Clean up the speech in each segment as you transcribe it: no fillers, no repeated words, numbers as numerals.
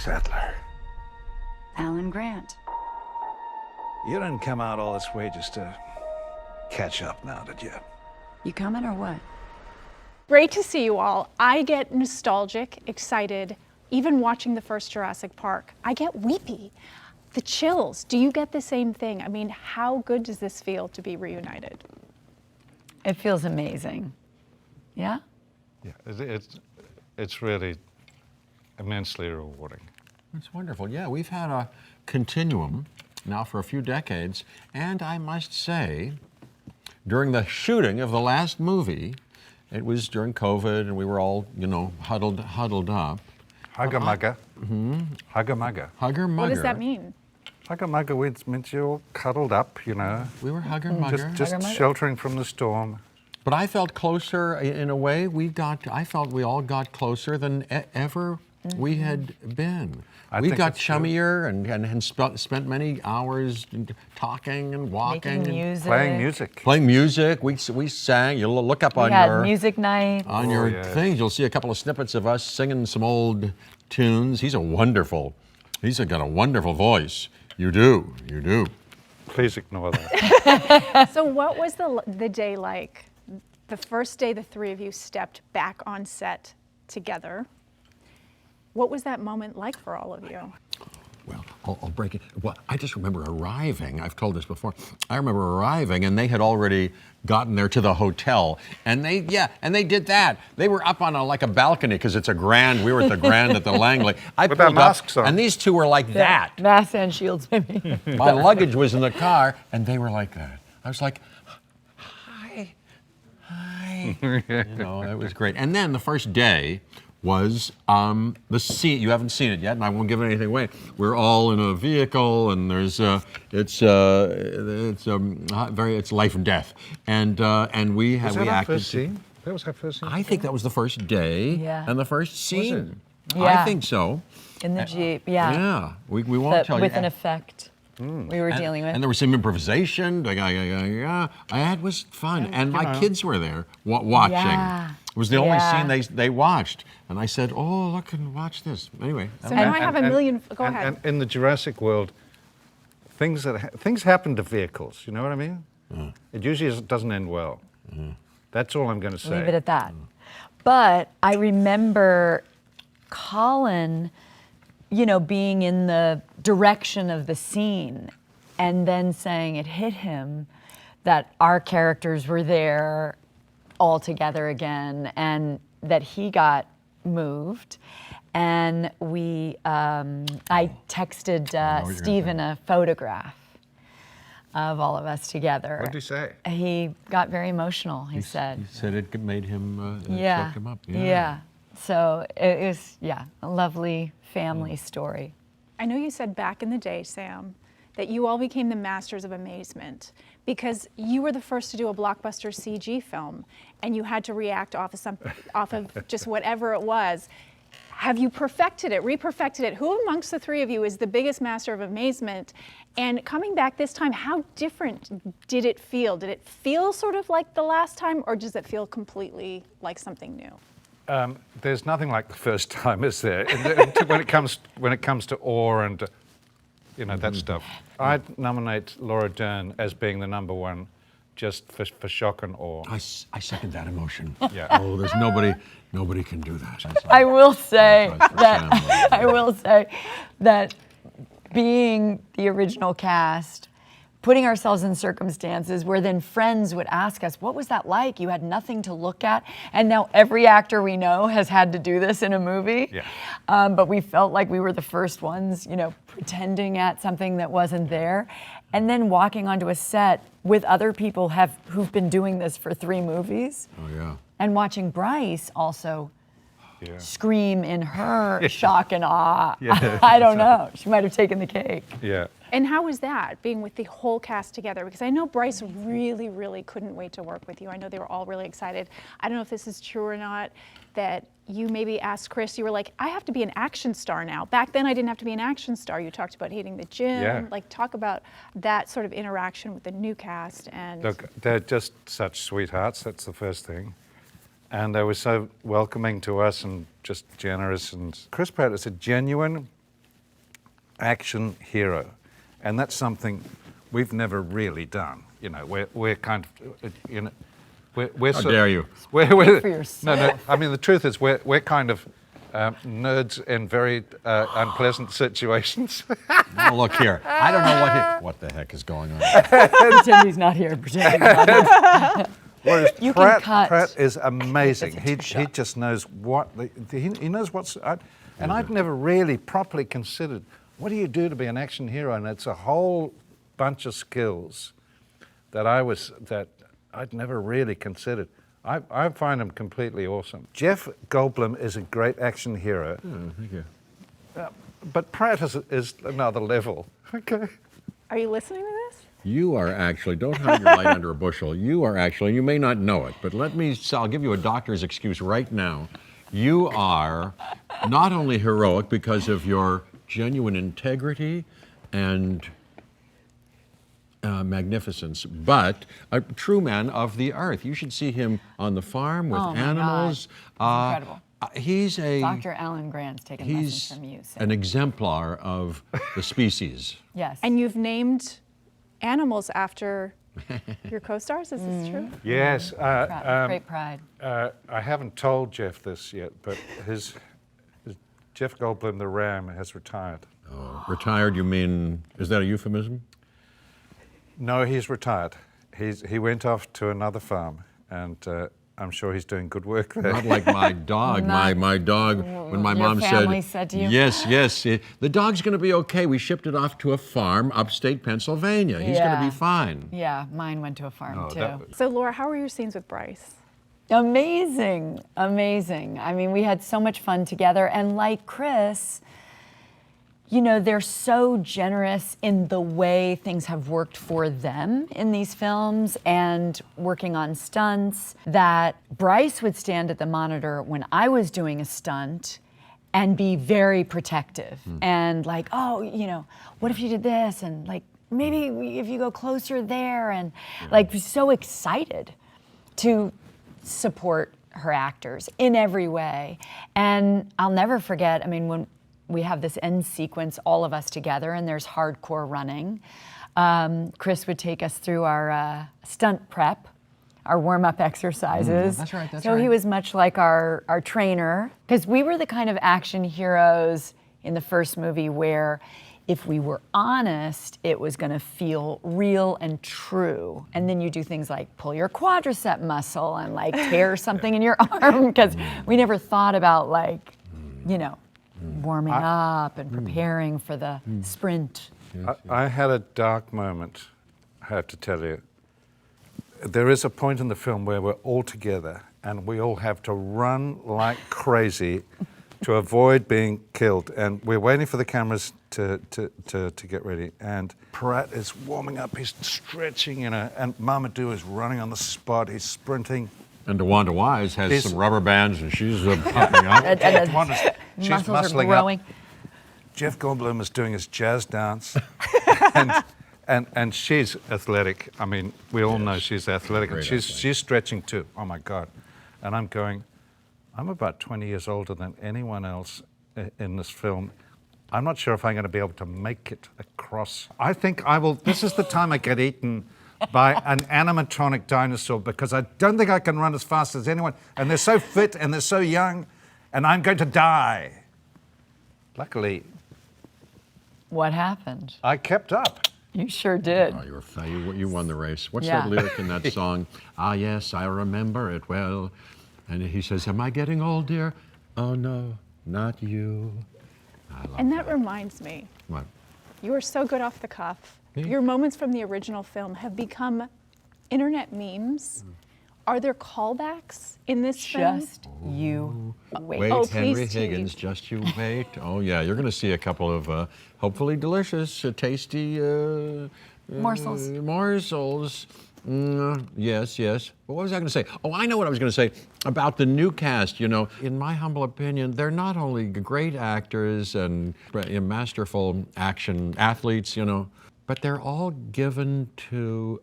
Sattler. Alan Grant. You didn't come out all this way just to catch up now, did you? You coming or what? Great to see you all. I get nostalgic, excited, even watching the first Jurassic Park. I get weepy. The chills. Do you get the same thing? I mean, how good does this feel to be reunited? It feels amazing. Yeah? Yeah, it's really immensely rewarding. It's wonderful. Yeah, we've had a continuum now for a few decades, and I must say, during the shooting of the last movie, it was during COVID, and we were all, huddled up. Hugger-mugger. Hugger-mugger. Hugger-mugger. What does that mean? Hugger-mugger means you're all cuddled up, We were hugger-mugger. Just sheltering from the storm. But I felt closer, in a way, I felt we all got closer than ever we had been. We got chummier and spent many hours talking and walking. Making music. Playing music. Playing music. We sang. You look up on We had your music night. on your things. You'll see a couple of snippets of us singing some old tunes. He's got a wonderful voice. You do. Please ignore that. So what was the day like? The first day the three of you stepped back on set together. What was that moment like for all of you? Well, I'll break it. Well, I just remember arriving. I've told this before. I remember arriving, and they had already gotten there to the hotel, and they did that. They were up on like a balcony because it's a grand. We were at the grand at the Langley. I With pulled our masks up, on. and these two were like that. Masks and shields, maybe. My luggage was in the car, and they were like that. I was like, hi. It was great. And then the first day was the scene. You haven't seen it yet, and I won't give anything away. We're all in a vehicle, and there's it's life and death, and we Was that we our acted. first scene? That was our first scene? I think that was the first day and the first scene. Yeah. I think so. In the Jeep, yeah. Yeah, we won't tell you. With an effect we were dealing with. And there was some improvisation. It was fun, and my kids were there watching. Yeah. It was the only scene they watched, and I said, "Oh, look and watch this." Anyway. So now I have a million. Go ahead. And in the Jurassic world, things happen to vehicles. You know what I mean? It usually doesn't end well. That's all I'm going to say. Leave it at that. But I remember Colin, being in the direction of the scene, and then saying it hit him that our characters were there all together again, and that he got moved. And I texted Stephen a photograph of all of us together. What did he say? He got very emotional, he said. He said it made him, it Yeah. shook him up. Yeah. So it was, a lovely family story. I know you said back in the day, Sam, that you all became the masters of amazement because you were the first to do a blockbuster CG film, and you had to react off of just whatever it was. Have you perfected it, re-perfected it? Who amongst the three of you is the biggest master of amazement? And coming back this time, how different did it feel? Did it feel sort of like the last time, or does it feel completely like something new? There's nothing like the first time, is there? when it comes to awe and that stuff. I'd nominate Laura Dern as being the number one, just for shock and awe. I second that emotion. Yeah. Oh, there's nobody can do that. I will say that being the original cast, putting ourselves in circumstances where then friends would ask us, what was that like? You had nothing to look at. And now every actor we know has had to do this in a movie. Yeah. But we felt like we were the first ones, pretending at something that wasn't there. And then walking onto a set with other people who've been doing this for 3 movies. Oh, yeah. And watching Bryce also scream in her shock and awe. Yeah. I don't know. She might have taken the cake. Yeah. And how was that, being with the whole cast together? Because I know Bryce really, really couldn't wait to work with you. I know they were all really excited. I don't know if this is true or not, that you maybe asked Chris, you were like, I have to be an action star now. Back then I didn't have to be an action star. You talked about hating the gym. Yeah. Like, talk about that sort of interaction with the new cast. And Look, they're just such sweethearts, that's the first thing. And they were so welcoming to us and just generous. And Chris Pratt is a genuine action hero, and that's something we've never really done. You know, we're kind of, you know, we're How sort dare you? We're, for yourself. no. I mean, the truth is, we're kind of nerds in very unpleasant situations. Oh, look here. I don't know what the heck is going on. Pretend he's not here. Pretend he's not here. Whereas You can cut. Pratt is amazing. It's a He two-shot. just knows what he knows what's. And I'd never really properly considered what do you do to be an action hero, and it's a whole bunch of skills that I'd never really considered. I find him completely awesome. Jeff Goldblum is a great action hero, Thank you. but Pratt is another level. Okay. Are you listening to this? You are actually, don't hide your light under a bushel. You are actually, you may not know it, but I'll give you a doctor's excuse right now. You are not only heroic because of your genuine integrity and magnificence, but a true man of the earth. You should see him on the farm with Oh my animals. God. It's incredible. He's a Dr. Alan Grant's taken lessons from you. So. an exemplar of the species. Yes. And you've named animals after your co-stars, is this true? Yes. Great pride. I haven't told Jeff this yet, but his Jeff Goldblum, the Ram, has retired. Oh, retired, you mean, is that a euphemism? No, he's retired. He went off to another farm, and I'm sure he's doing good work there. Not like my dog. My dog, when my Your mom family said to you? yes, the dog's going to be okay. We shipped it off to a farm upstate Pennsylvania. He's going to Yeah. be fine. Yeah, mine went to a farm Oh, too. that- So Laura, how were your scenes with Bryce? Amazing, amazing. I mean, we had so much fun together, and like Chris, you know, they're so generous in the way things have worked for them in these films and working on stunts that Bryce would stand at the monitor when I was doing a stunt and be very protective and like, oh, you know, what if you did this? And like, maybe if you go closer there, and like so excited to support her actors in every way. And I'll never forget, I mean, when we have this end sequence, all of us together, and there's hardcore running, Chris would take us through our stunt prep, our warm-up exercises. That's right, that's so he right. was much like our trainer, because we were the kind of action heroes in the first movie where if we were honest, it was going to feel real and true. And then you do things like pull your quadricep muscle and like tear something in your arm, because we never thought about like, you know, warming up and preparing for the sprint. I had a dark moment, I have to tell you. There is a point in the film where we're all together and we all have to run like crazy to avoid being killed. And we're waiting for the cameras to get ready. And Pratt is warming up, he's stretching, you know, and Mamadou is running on the spot, he's sprinting. And DeWanda Wise has He's- some rubber bands, and she's pumping up. And She's muscles are muscling growing. up. Jeff Goldblum is doing his jazz dance. and she's athletic. I mean, we all know she's athletic. And Great she's athlete. stretching too. Oh my God. And I'm going, I'm about 20 years older than anyone else in this film. I'm not sure if I'm going to be able to make it across. I think I will, this is the time I get eaten by an animatronic dinosaur, because I don't think I can run as fast as anyone. And they're so fit and they're so young, and I'm going to die. Luckily, What happened? I kept up. You sure did. Oh, you won the race. What's Yeah. that lyric in that song? Ah, yes, I remember it well. And he says, am I getting old, dear? Oh, no, not you. I love And that reminds me, What? you are so good off the cuff. Me? Your moments from the original film have become internet memes. Are there callbacks in this film? Just you wait. Wait, Oh, Henry please, Higgins, Steve. just you wait. Oh, yeah, you're going to see a couple of hopefully delicious, tasty Morsels. Morsels. Yes. But what was I going to say? Oh, I know what I was going to say about the new cast. You know, in my humble opinion, they're not only great actors and masterful action athletes, you know, but they're all given to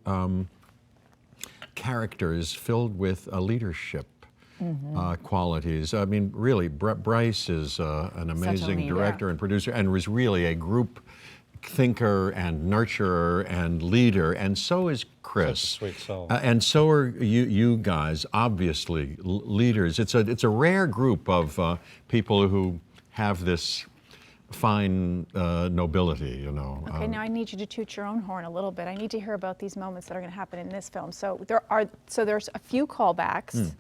characters filled with a leadership. qualities. I mean, really, Bryce is an amazing leader. director and producer, and was really a group thinker and nurturer and leader, and so is Chris. Such a sweet soul. And so are you guys, obviously, leaders. It's a rare group of people who have this fine nobility, you know. Okay, now I need you to toot your own horn a little bit. I need to hear about these moments that are going to happen in this film. So there's a few callbacks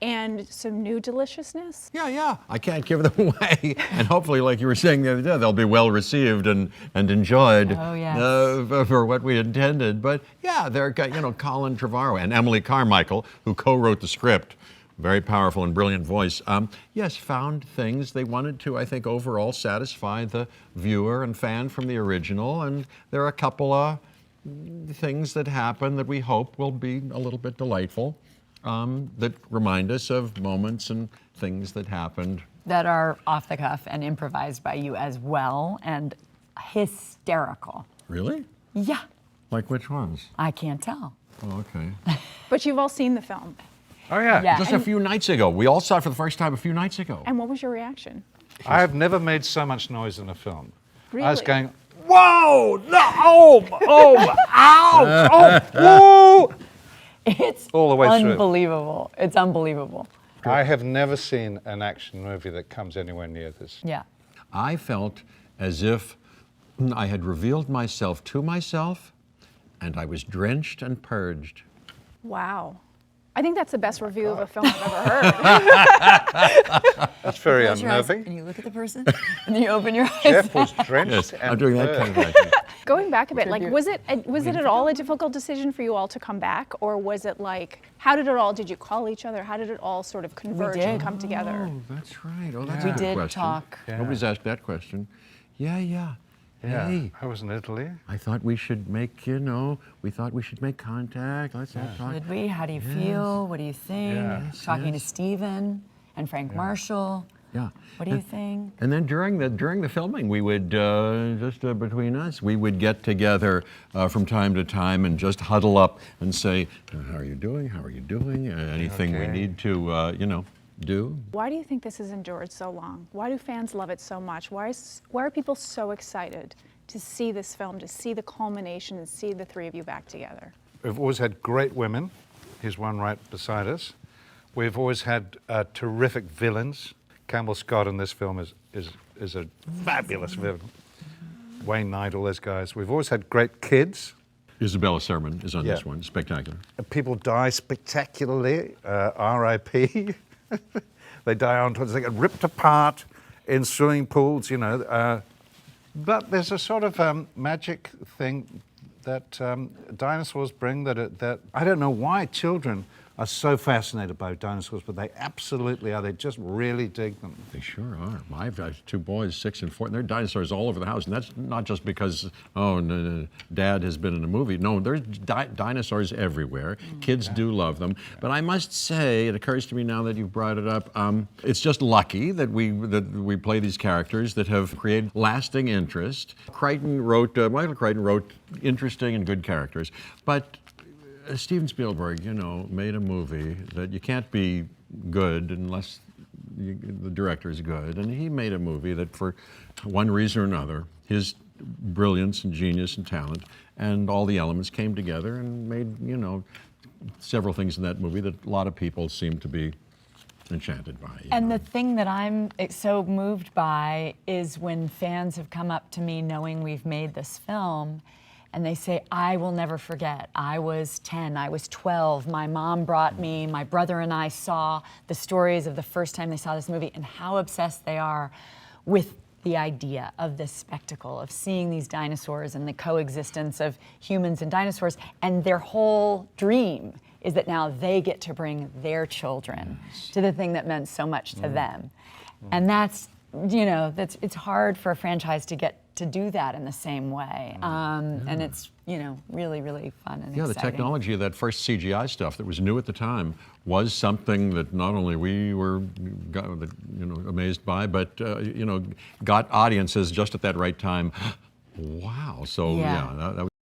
and some new deliciousness. Yeah. I can't give them away. And hopefully, like you were saying the other day, they'll be well received and enjoyed for what we intended. But yeah, they're, Colin Trevorrow and Emily Carmichael, who co-wrote the script, very powerful and brilliant voice, yes, found things they wanted to, I think, overall satisfy the viewer and fan from the original. And there are a couple of things that happen that we hope will be a little bit delightful. That remind us of moments and things that happened. That are off the cuff and improvised by you as well, and hysterical. Really? Yeah. Like which ones? I can't tell. Oh, okay. But you've all seen the film. Oh yeah. Yeah. Just a few nights ago. We all saw it for the first time a few nights ago. And what was your reaction? I have never made so much noise in a film. Really? I was going, whoa, no, ow, whoa. It's All the way through. unbelievable. It's unbelievable. I have never seen an action movie that comes anywhere near this. Yeah. I felt as if I had revealed myself to myself, and I was drenched and purged. Wow. I think that's the best review of a film I've ever heard. That's very Close your eyes unnerving. and you look at the person, and then you open your eyes. Jeff was drenched and I'm doing that burned. kind of action. Going back a bit, like, was it at all a difficult decision for you all to come back, or was it like, did you call each other? How did it all sort of converge and did. come together? Oh, that's right. Oh, that's We a good did question. talk. Yeah. Nobody's asked that question. Yeah. Yeah, Hey, I was in Italy. I thought we should make, we thought we should make contact. Let's have talk. Did we? How do you feel? What do you think? Yeah. Talking to Stephen and Frank Marshall. Yeah. What do you think? And then during the filming, we would between us, we would get together from time to time and just huddle up and say, "How are you doing? How are you doing? Anything we Okay. need to, do?" Why do you think this has endured so long? Why do fans love it so much? Why are people so excited to see this film, to see the culmination and see the three of you back together? We've always had great women. Here's one right beside us. We've always had terrific villains. Campbell Scott in this film is a fabulous villain. Wayne Knight, all those guys. We've always had great kids. Isabella Sermon is on Yeah. this one. Spectacular. People die spectacularly. R.I.P. They die on towards, they get ripped apart in swimming pools, But there's a sort of magic thing that dinosaurs bring that I don't know why children are so fascinated by dinosaurs, but they absolutely are. They just really dig them. They sure are. I've got two boys, 6 and 4, and there are dinosaurs all over the house. And that's not just because, Dad has been in a movie. No, there's dinosaurs everywhere. Kids do love them. But I must say, it occurs to me now that you've brought it up, it's just lucky that we play these characters that have created lasting interest. Michael Crichton wrote interesting and good characters. But Steven Spielberg, made a movie that you can't be good unless the director is good. And he made a movie that for one reason or another, his brilliance and genius and talent and all the elements came together and made, several things in that movie that a lot of people seem to be enchanted by. And the thing that I'm so moved by is when fans have come up to me knowing we've made this film, and they say, I will never forget. I was 10, I was 12. My mom brought me, my brother and I saw the stories of the first time they saw this movie and how obsessed they are with the idea of this spectacle of seeing these dinosaurs and the coexistence of humans and dinosaurs. And their whole dream is that now they get to bring their children to the thing that meant so much to them. And that's, it's hard for a franchise to get to do that in the same way. And it's, really, really fun and Yeah, exciting. the technology of that first CGI stuff that was new at the time was something that not only we were, amazed by, but got audiences just at that right time. Wow! So Yeah. that was.